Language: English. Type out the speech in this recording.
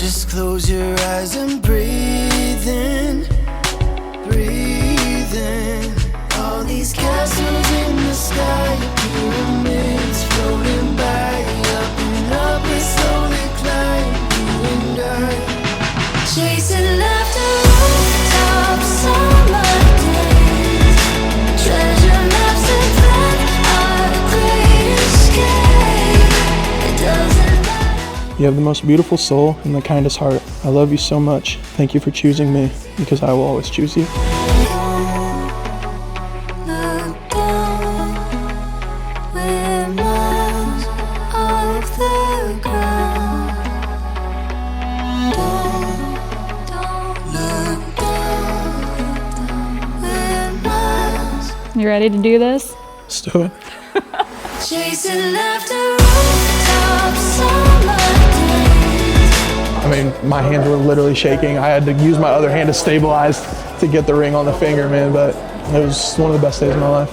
Just close your eyes and breathe in, breathe in. All these castles in the sky, pyramids floating by, up and up we slowly climb, you and I. Chasing laughter, rooftops, summer days, treasure maps and plan our great escape. It doesn't matter. You have the most beautiful soul and the kindest heart. I love you so much. Thank you for choosing me, because I will always choose you. Look down, we're miles off the ground. Don't look down, we're miles. You ready to do this? Let's do it. Chasing laughter, rooftops, summer days. I mean, my hands were literally shaking. I had to use my other hand to stabilize to get the ring on the finger, man, but it was one of the best days of my life.